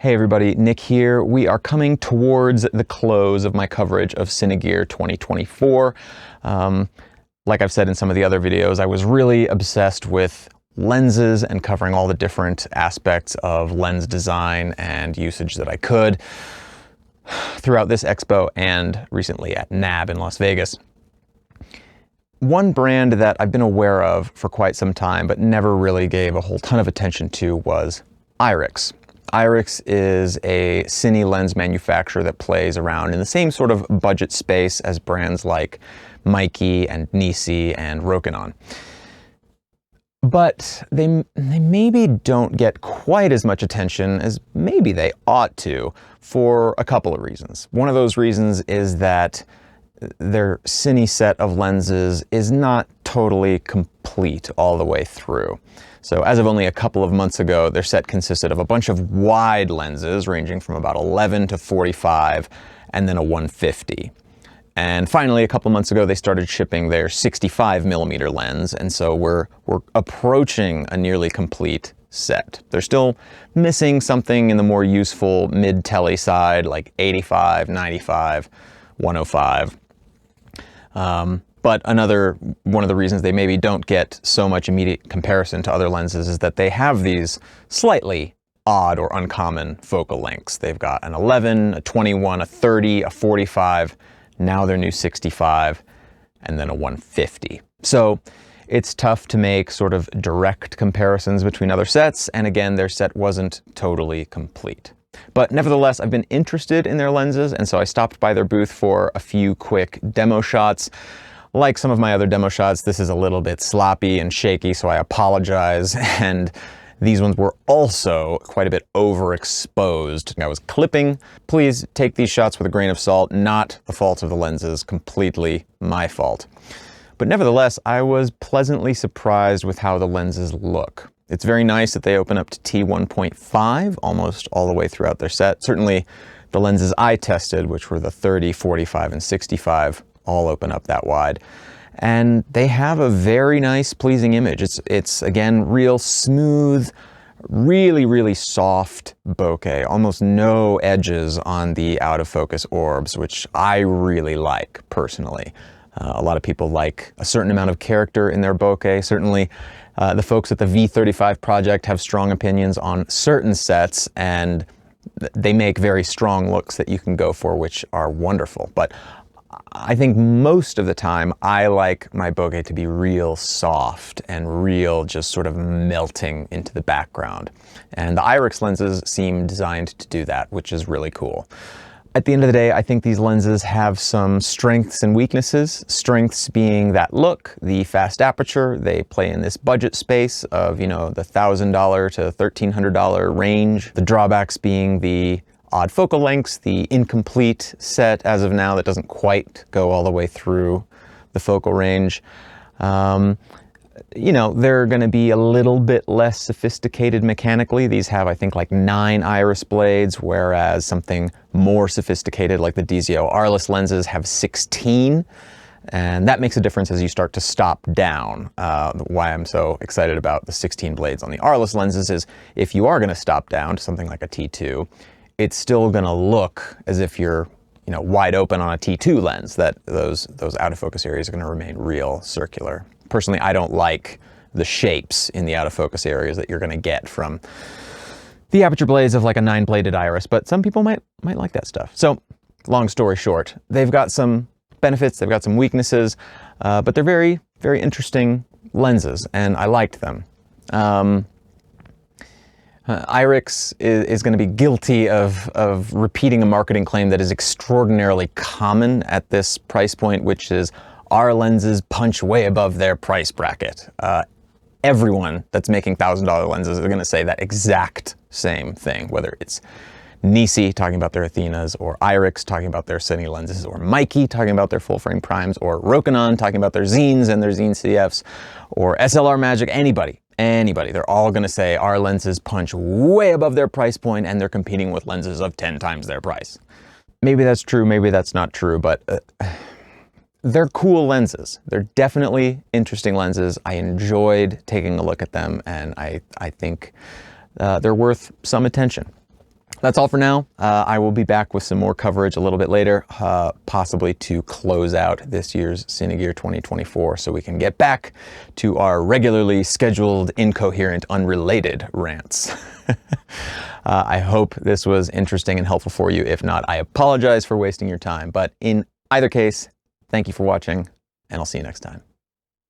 Hey everybody, Nick here. We are coming towards the close of my coverage of Cinegear 2024. Like I've said in some of the other videos, I was really obsessed with lenses and covering all the different aspects of lens design and usage that I could throughout this expo and recently at NAB in Las Vegas. One brand that I've been aware of for quite some time but never really gave a whole ton of attention to was IRIX. IRIX is a cine lens manufacturer that plays around in the same sort of budget space as brands like Mikey and Nisi and Rokinon. But they maybe don't get quite as much attention as maybe they ought to for a couple of reasons. One of those reasons is that their cine set of lenses is not totally complete all the way through. So as of only a couple of months ago, their set consisted of a bunch of wide lenses ranging from about 11 to 45 and then a 150. And finally, a couple months ago, they started shipping their 65mm lens, and so we're approaching a nearly complete set. They're still missing something in the more useful mid-tele side, like 85, 95, 105. But another one of the reasons they maybe don't get so much immediate comparison to other lenses is that they have these slightly odd or uncommon focal lengths. They've got an 11, a 21, a 30, a 45, now their new 65, and then a 150. So it's tough to make sort of direct comparisons between other sets, and again, their set wasn't totally complete. But nevertheless, I've been interested in their lenses, and so I stopped by their booth for a few quick demo shots. Like some of my other demo shots, this is a little bit sloppy and shaky, so I apologize. And these ones were also quite a bit overexposed. I was clipping. Please take these shots with a grain of salt, not the fault of the lenses, completely my fault. But nevertheless, I was pleasantly surprised with how the lenses look. It's very nice that they open up to t1.5 almost all the way throughout their set. Certainly the lenses I tested, which were the 30, 45, and 65, all open up that wide. And they have a very nice, pleasing image. It's again, real smooth, really soft bokeh, almost no edges on the out of focus orbs, which I really like personally. A lot of people like a certain amount of character in their bokeh. Certainly the folks at the V35 project have strong opinions on certain sets, and they make very strong looks that you can go for, which are wonderful. But I think most of the time I like my bokeh to be real soft and real just sort of melting into the background. And the IRIX lenses seem designed to do that, which is really cool. At the end of the day, I think these lenses have some strengths and weaknesses. Strengths being that look, the fast aperture. They play in this budget space of, you know, the $1,000 to $1,300 range. The drawbacks being the odd focal lengths, the incomplete set as of now that doesn't quite go all the way through the focal range. You know, they're going to be a little bit less sophisticated mechanically. These have, I think, like 9 iris blades, whereas something more sophisticated like the DZO Arliss lenses have 16. And that makes a difference as you start to stop down. Why I'm so excited about the 16 blades on the Arliss lenses is if you are going to stop down to something like a T2, it's still going to look as if you're, you know, wide open on a T2 lens, that those out of focus areas are going to remain real circular. Personally, I don't like the shapes in the out of focus areas that you're going to get from the aperture blades of like a 9-bladed iris, but some people might like that stuff. So long story short, they've got some benefits, they've got some weaknesses, but they're very interesting lenses, and I liked them. IRIX is going to be guilty of repeating a marketing claim that is extraordinarily common at this price point, which is our lenses punch way above their price bracket. Everyone that's making $1,000 lenses is going to say that exact same thing, whether it's Nisi talking about their Athenas, or IRIX talking about their Cine lenses, or Mikey talking about their full frame primes, or Rokinon talking about their Zines and their Zine CFs, or SLR Magic, anybody. They're all going to say our lenses punch way above their price point and they're competing with lenses of 10 times their price. Maybe that's true, maybe that's not true, but they're cool lenses. They're definitely interesting lenses. I enjoyed taking a look at them, and I think they're worth some attention. that's all for now. I will be back with some more coverage a little bit later, possibly to close out this year's Cinegear 2024 so we can get back to our regularly scheduled, incoherent, unrelated rants. I hope this was interesting and helpful for you. If not, I apologize for wasting your time. But in either case, thank you for watching, and I'll see you next time.